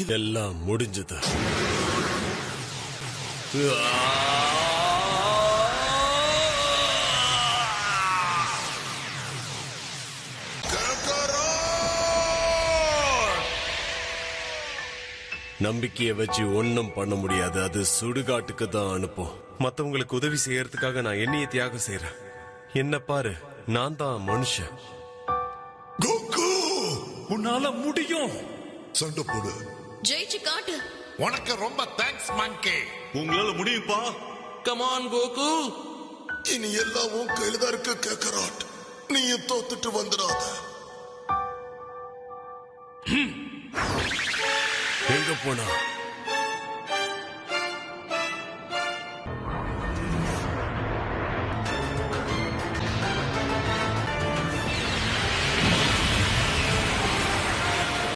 இதெல்லாம் முடிஞ்சது. நம்பிக்கையை வச்சு ஒன்னும் பண்ண முடியாது. அது சுடுகாட்டுக்கு தான் அனுப்பும். மத்தவங்களுக்கு உதவி செய்யறதுக்காக நான் என்னைய தியாகம் செய்யறேன். என்ன பாரு, நான் தான் மனுஷன். உன்னால முடியும். சண்டை போடு, ஜெயிச்சு காட்டு. உனக்கு ரொம்ப தேங்க்ஸ் மங்கி. உங்களால முடியும்பா. Come on Coco. இனி எல்லாம் உன் கையில தான் இருக்க கேக்கராட். நீயும் தோத்துட்டு வந்துடாத. எங்க போனா